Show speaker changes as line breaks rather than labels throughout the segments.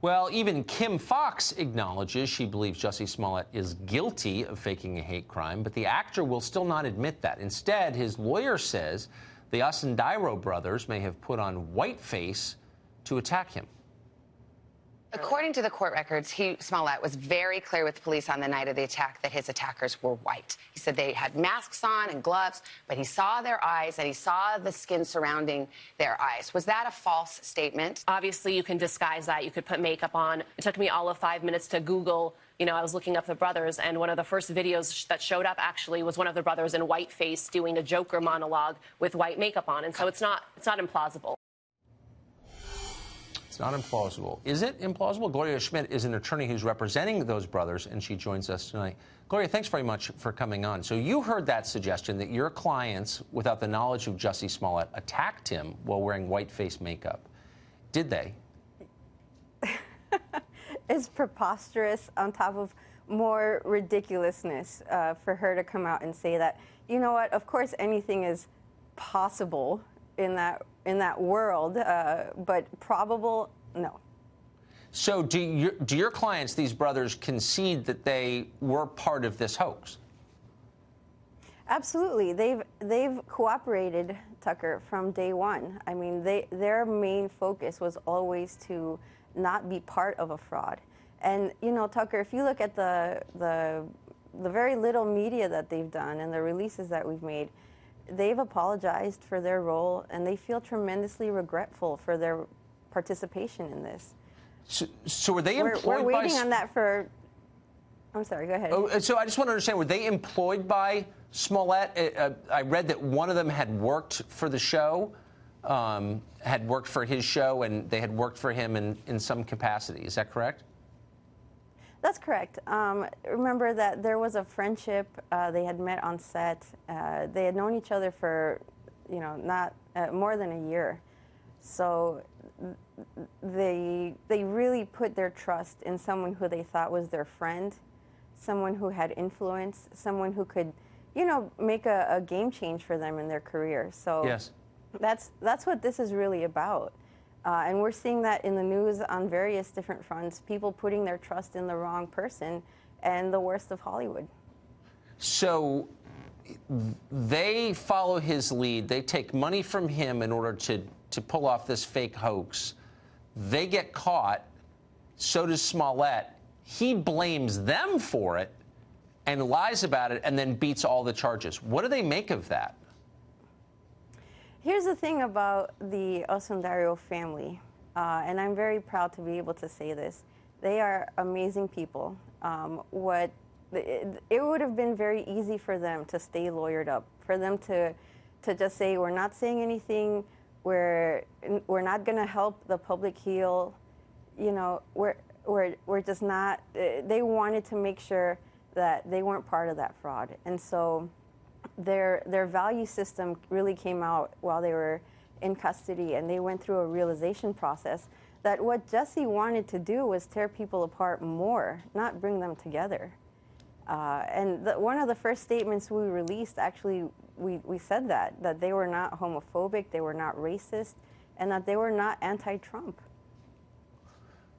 Well, even Kim Fox acknowledges she believes Jussie Smollett is guilty of faking a hate crime, but the actor will still not admit that. Instead, his lawyer says the Osundairo brothers may have put on whiteface to attack him.
According to the court records, Smollet was very clear with police on the night of the attack that his attackers were white. He said they had masks on and gloves, but he saw their eyes and he saw the skin surrounding their eyes. Was that a false statement?
Obviously, you can disguise that. You could put makeup on. It took me all of 5 minutes to Google. You know, I was looking up the brothers, and one of the first videos that showed up actually was one of the brothers in whiteface doing a Joker monologue with white makeup on. And so it's not implausible.
It's not implausible. Is it implausible? Gloria Schmidt is an attorney who's representing those brothers, and she joins us tonight. Gloria, thanks very much for coming on. So you heard that suggestion that your clients, without the knowledge of Jussie Smollett, attacked him while wearing white face makeup. Did they?
It's preposterous on top of more ridiculousness for her to come out and say that. You know what? Of course, anything is possible in that world, but probable, no.
So do your clients, these brothers, concede that they were part of this hoax?
Absolutely. They've cooperated, Tucker, from day one. I mean, their main focus was always to not be part of a fraud. And, you know, Tucker, if you look at the very little media that they've done and the releases that we've made, they've apologized for their role, and they feel tremendously regretful for their participation in this.
So were they employed
we're waiting on that for... I'm sorry, go ahead.
Oh, so I just want to understand, were they employed by Smollet? I read that one of them had worked for the show, had worked for his show, and they had worked for him in some capacity. Is that correct?
That's correct. Remember that there was a friendship. They had met on set. They had known each other for, you know, not more than a year. So they really put their trust in someone who they thought was their friend, someone who had influence, someone who could, you know, make a game change for them in their career. So
yes,
that's what this is really about. And we're seeing that in the news on various different fronts, people putting their trust in the wrong person and the worst of Hollywood.
So they follow his lead. They take money from him in order to pull off this fake hoax. They get caught. So does Smollet. He blames them for it and lies about it and then beats all the charges. What do they make of that?
Here's the thing about the Osundairo family, and I'm very proud to be able to say this. They are amazing people. It would have been very easy for them to stay lawyered up, for them to just say, we're not saying anything, we're not going to help the public heal. You know, we're just not. They wanted to make sure that they weren't part of that fraud, and so their value system really came out while they were in custody, and they went through a realization process that what Jussie wanted to do was tear people apart more, not bring them together. And one of the first statements we released, actually, we said that they were not homophobic, they were not racist, and that they were not anti-Trump.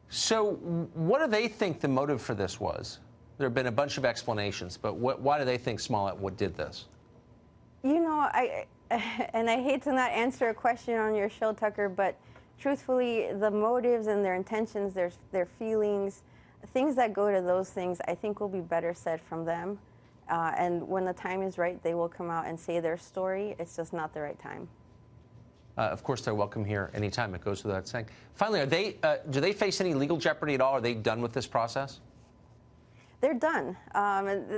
So what do they think the motive for this was? There have been a bunch of explanations, but why do they think Smollet did this?
You know, I hate to not answer a question on your show, Tucker, but truthfully, the motives and their intentions, their feelings, things that go to those things, I think will be better said from them. And when the time is right, they will come out and say their story. It's just not the right time.
Of course, they're welcome here anytime. It goes without saying. Finally, do they face any legal jeopardy at all? Are they done with this process?
They're done.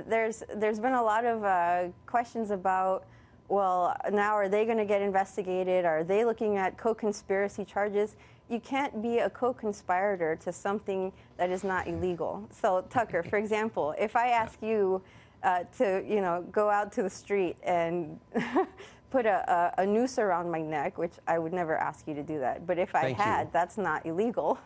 There's been a lot of questions about, well, now are they going to get investigated? Are they looking at co-conspiracy charges? You can't be a co-conspirator to something that is not illegal. So, Tucker, for example, if I ask you to, you know, go out to the street and put a noose around my neck, which I would never ask you to do that, but if I had, that's not illegal.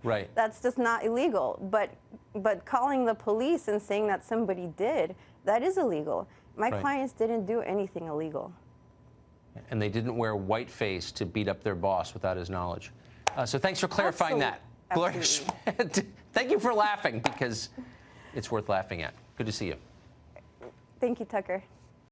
Right.
That's just not illegal. But calling the police and saying that somebody did, that is illegal. My clients didn't do anything illegal. And
they didn't wear whiteface to beat up their boss without his knowledge. So thanks for clarifying that. Gloria
Absolutely.
Schmidt, thank you for laughing, because it's worth laughing at. Good to see you.
Thank you, Tucker.